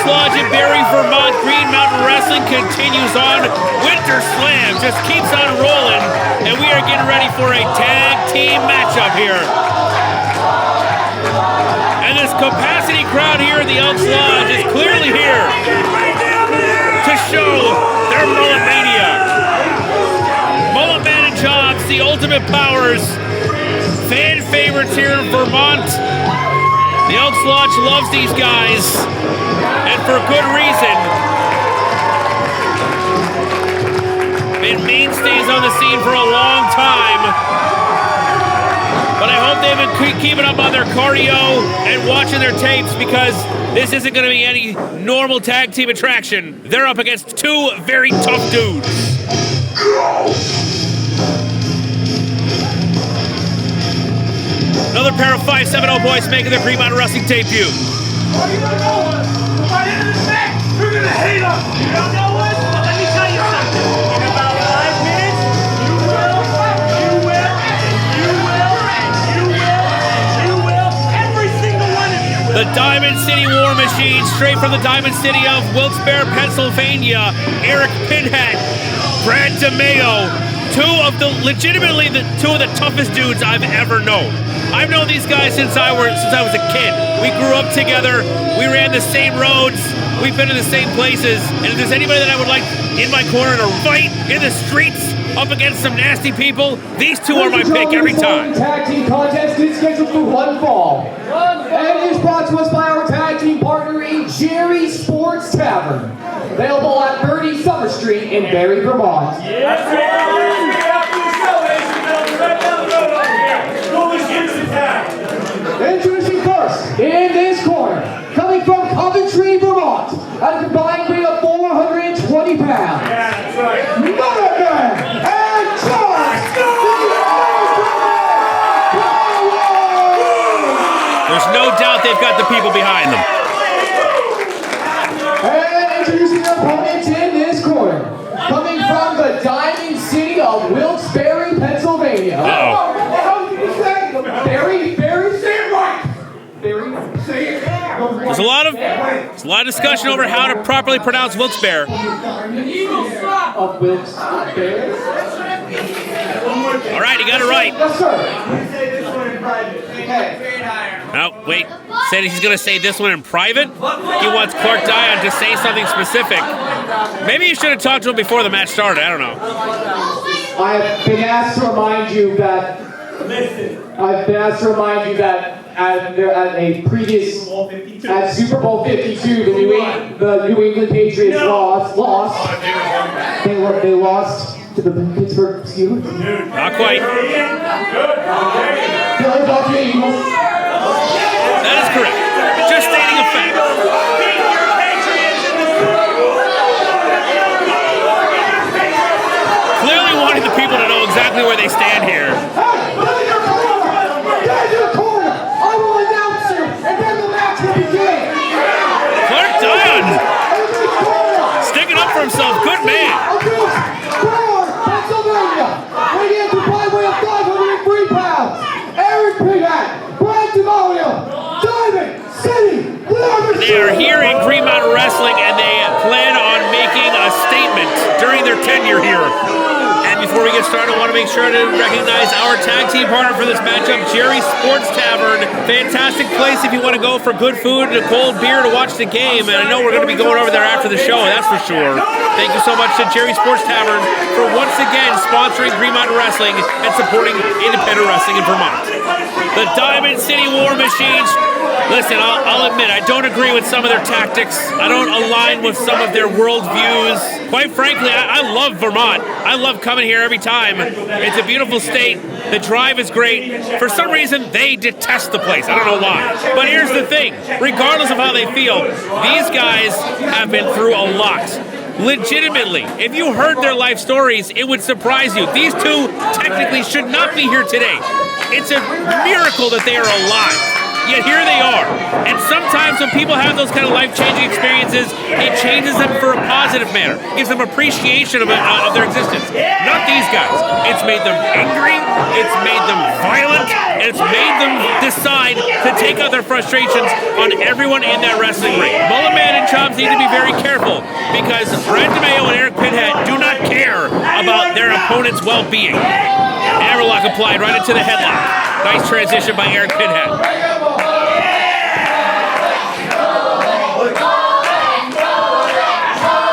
Lodge in Barre, Vermont. Green Mountain Wrestling continues on. WinterSlam just keeps on rolling, and we are getting ready for a tag team matchup here. And this capacity crowd here at the Elks Lodge is clearly here to show their Mullet Mania. Mullet Man and Jobz, the ultimate powers, fan favorites here in Vermont. The Elks Lodge loves these guys, and for good reason. Been mainstays on the scene for a long time, but I hope they've been keeping up on their cardio and watching their tapes, because this isn't going to be any normal tag team attraction. They're up against two very tough dudes. Another pair of 570 boys making their Green Mountain Wrestling debut. Oh, you don't know us. By the end of this match, you're going to hate us. You don't know us? Well, let me tell you something. In about 5 minutes, you will, every single one of you will. The Diamond City War Machine, straight from the Diamond City of Wilkes-Barre, Pennsylvania. Eric Pinhat, Brad DeMaio, two of the toughest dudes I've ever known. I've known these guys since I was a kid. We grew up together. We ran the same roads. We've been in the same places. And if there's anybody that I would like in my corner to fight in the streets up against some nasty people, these two are my pick every time. The tag team contest is scheduled for one fall. And it is brought to us by our tag team partner in Jerry Sports Tavern. Available at 30 Summer Street in Barre, Vermont. Introducing first, in this corner, coming from Coventry, Vermont, at a combined weight of 420 pounds. Yeah, that's right. Mullet Man and Jobz. There's no doubt they've got the people behind them. And introducing their opponents in this corner, coming from the Diamond City of Wilkes-Barre, Pennsylvania. Uh-oh. There's a lot of discussion over how to properly pronounce Wilkes-Barre. All right, you got it right. Yes, sir. Oh, wait. Said he's going to say this one in private? He wants Clark Dion to say something specific. Maybe you should have talked to him before the match started. I don't know. I've been asked to remind you that at a previous Super Bowl 52, the New England Patriots lost. They lost to the Pittsburgh Steelers. Not quite. Philadelphia Eagles. That is correct. Just stating a fact. Clearly wanting the people to know exactly where they stand here. Sticking up for himself, good man. Pennsylvania, weighing in by way of 503 pounds. Eric Pinhat, Brad DeMaio, Diamond City. They are here in Green Mountain Wrestling, and they plan on making a statement during their tenure here. And before we get started, I want to make sure to recognize our tag team partner for this matchup, Jerry Sports Tavern. Fantastic place if you want to go for good food and a cold beer to watch the game. And I know we're going to be going over there after the show, that's for sure. Thank you so much to Jerry Sports Tavern for once again sponsoring Green Mountain Wrestling and supporting independent wrestling in Vermont. The Diamond City War Machines. Listen, I'll admit, I don't agree with some of their tactics. I don't align with some of their worldviews. Quite frankly, I love Vermont. I love coming here every time. It's a beautiful state. The drive is great. For some reason, they detest the place. I don't know why. But here's the thing. Regardless of how they feel, these guys have been through a lot. Legitimately, if you heard their life stories, it would surprise you. These two technically should not be here today. It's a miracle that they are alive. Yet here they are. And sometimes when people have those kind of life-changing experiences, it changes them for a positive manner. It gives them appreciation of their existence. Not these guys. It's made them angry, it's made them violent, and it's made them decide to take out their frustrations on everyone in that wrestling ring. Mullet Man and Jobz need to be very careful because Brad DeMaio and Eric Pinhat do not care about their opponent's well-being. Hammerlock applied right into the headlock. Nice transition by Eric Pinhat.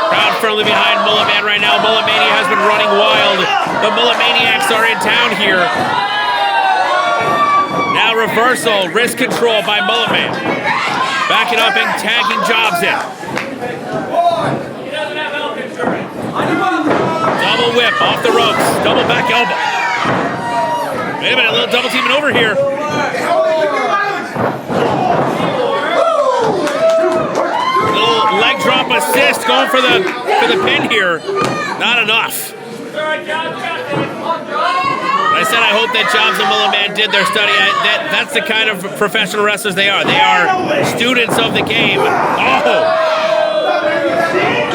Crowd firmly behind Mullet Man right now. Mullet Mania has been running wild. The Mullet Maniacs are in town here. Now reversal, wrist control by Mullet Man. Backing up and tagging Jobz in. Double whip off the ropes. Double back elbow. Wait a minute, a little double teaming over here. Little leg drop assist going for the pin here. Not enough. I said I hope that Jobz and Mullet Man did their study. That's the kind of professional wrestlers they are. They are students of the game. Oh!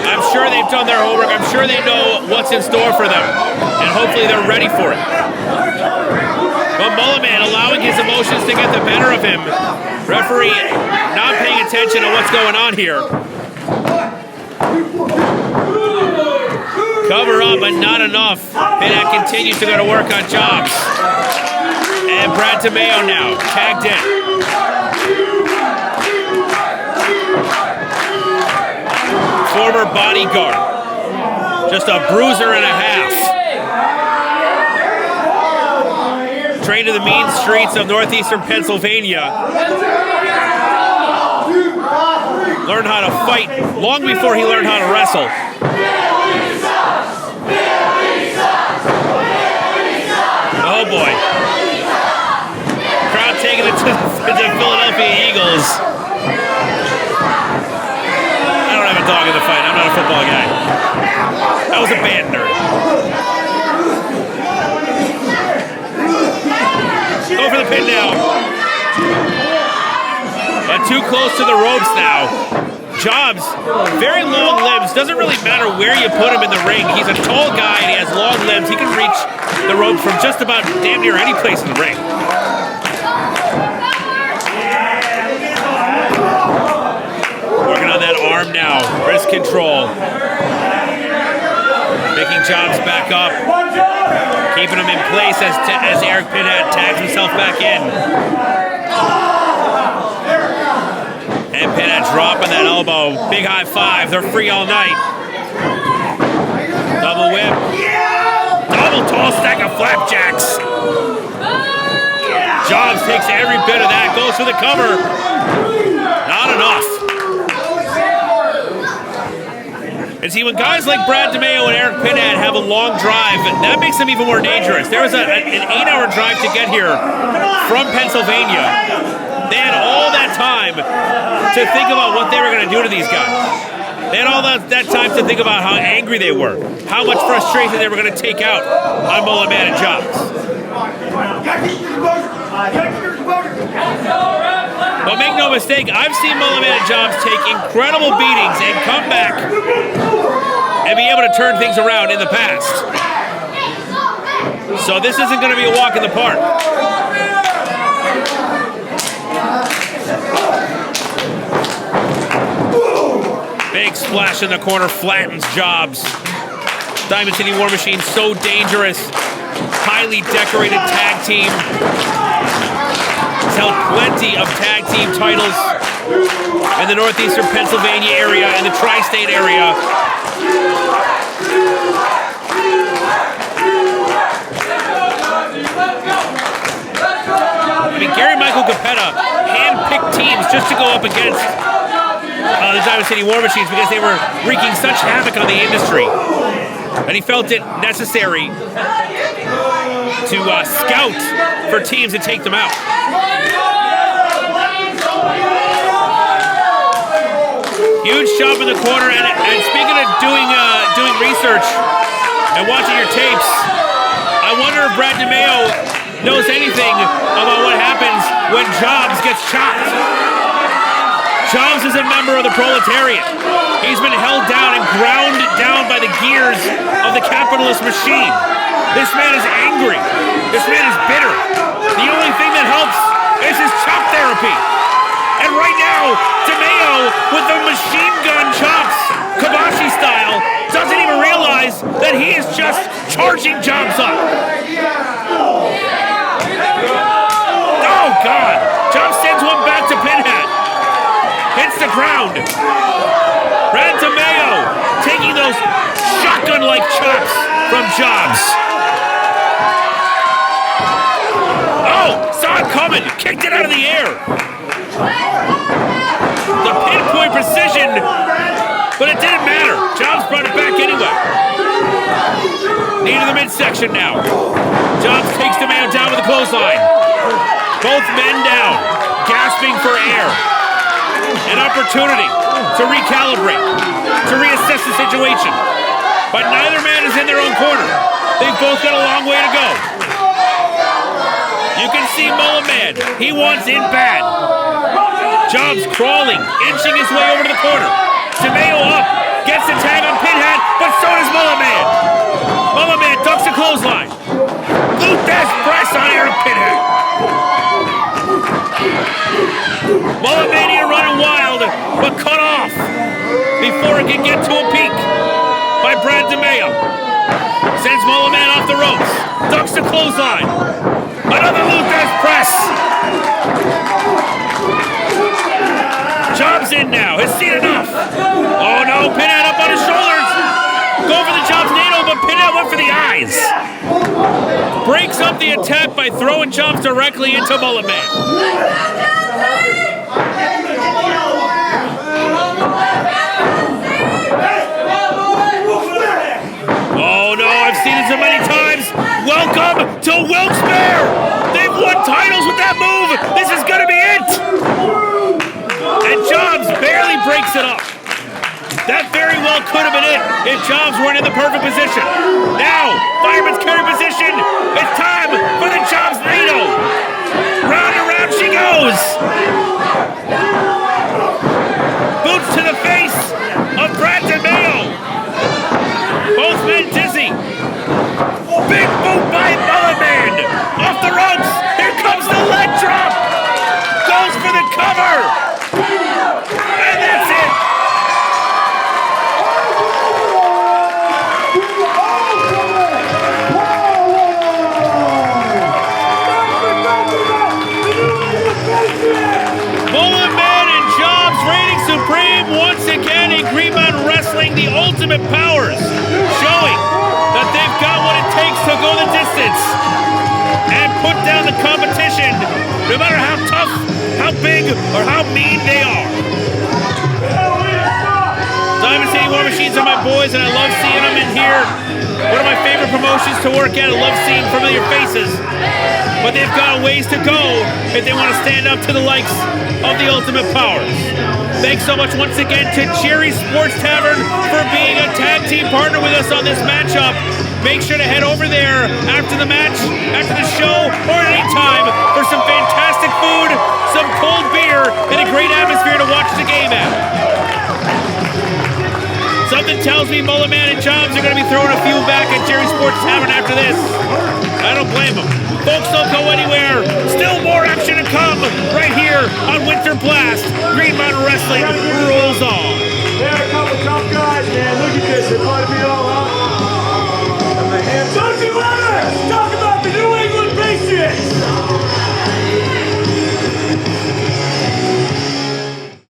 I'm sure they've done their homework. I'm sure they know what's in store for them. And hopefully they're ready for it. But Mullet Man allowing his emotions to get the better of him. Referee not paying attention to what's going on here. Cover up, but not enough. Pinhat continues to go to work on Jobz. And Brad DeMaio now, tagged in. Former bodyguard. Just a bruiser and a half. Trained in the mean streets of northeastern Pennsylvania. Learned how to fight long before he learned how to wrestle. Oh boy. Crowd taking it to the Philadelphia Eagles. I don't have a dog in the fight. I'm not a football guy. I was a band nerd. Go for the pin now. But too close to the ropes now. Jobz, very long limbs. Doesn't really matter where you put him in the ring. He's a tall guy and he has long limbs. He can reach the ropes from just about damn near any place in the ring. Working on that arm now. Wrist control. Picking Jobz back up. Keeping him in place as Eric Pinhat tags himself back in. And Pinhat dropping that elbow. Big high five. They're free all night. Double whip. Double tall stack of flapjacks. Jobz takes every bit of that. Goes for the cover. Not enough. And see, when guys like Brad DeMaio and Eric Pinhat have a long drive, that makes them even more dangerous. There was an 8-hour drive to get here from Pennsylvania. They had all that time to think about what they were going to do to these guys. They had all that time to think about how angry they were, how much frustration they were going to take out on Mullet Man and Jobz. But make no mistake, I've seen Mullet Man and Jobz take incredible beatings and come back and be able to turn things around in the past. So this isn't going to be a walk in the park. Big splash in the corner, flattens Jobz. Diamond City War Machine, so dangerous. Highly decorated tag team. He's held plenty of tag team titles in the northeastern Pennsylvania area, in the tri-state area. I mean, Gary Michael Capetta hand-picked teams just to go up against the Diamond City War Machines because they were wreaking such havoc on the industry. And he felt it necessary to scout for teams and take them out. Huge shove in the corner, and speaking of doing research and watching your tapes, I wonder if Brad DeMaio knows anything about what happens when Jobz gets chopped. Jobz is a member of the proletariat. He's been held down and ground down by the gears of the capitalist machine. This man is angry. This man is bitter. The only thing that helps is his chop therapy. And right now, DeMaio, with the machine gun chops, Kabashi style, doesn't even realize that he is just charging Jobz up. Oh, God. Jobz sends one back to Pinhat. Hits the ground. Brad DeMaio taking those shotgun-like chops from Jobz. Oh, saw it coming. Kicked it out of the air. The pinpoint precision, but it didn't matter. Jobz brought it back anyway. Knee to the midsection now. Jobz takes DeMaio down with a clothesline. Both men down, gasping for air. An opportunity to recalibrate, to reassess the situation. But neither man is in their own corner. They've both got a long way to go. You can see Mullet Man. He wants in bad. Jobz crawling, inching his way over to the corner. DeMaio up, gets the tag on Pinhat, but so does Mullet Man. Mullet Man ducks a clothesline. Glute dash press on Aaron Pinhat. Mullet Mania running wild, but cut off before it can get to a peak by Brad DeMaio. Sends Mullet Man off the ropes, ducks the clothesline. Another Luther's press. Jobz in now, has seen enough. Oh no, Pinhat up on his shoulders. Go for the Jobz NATO, but Pinhat went for the eyes. Breaks up the attack by throwing Jobz directly into Mullet Man. Oh no, I've seen it so many times. Welcome to Wilkes-Barre. They've won titles with that move. This is gonna be it. And Jobz barely breaks it up. That very well could have been it if Jobz weren't in the perfect position. Now, fireman's carry position. It's time for the Jobz NATO. Round and round she goes. Boots to the face of Brad DeMaio. Both men dizzy. Big boot by Mullet Man. Off the ropes. Here comes the leg drop. Goes for the cover. And that's it. Mullet Man and Jobz reigning supreme once again in Green Mountain Wrestling, the ultimate powers, showing that they've got what it takes to go the distance and put down the competition, no matter how tough, how big, or how mean they are. Diamond City War Machines are my boys, and I love seeing them in here. One of my favorite promotions to work at. I love seeing familiar faces. But they've got a ways to go if they want to stand up to the likes of the Ultimate Powers. Thanks so much once again to Jerry's Sports Tavern for being a tag team partner with us on this matchup. Make sure to head over there after the match, after the show, or at any time for some fantastic food, some cold beer, and a great atmosphere to watch the game at. Something tells me Mullet Man and Jobz are going to be throwing a few back at Jerry's Sports Tavern after this. I don't blame them. Folks, don't go anywhere. Still more action to come right here on Winter Blast. Green Mountain Wrestling rolls on. They're a couple tough guys, man. Look at this. They're going to be all out.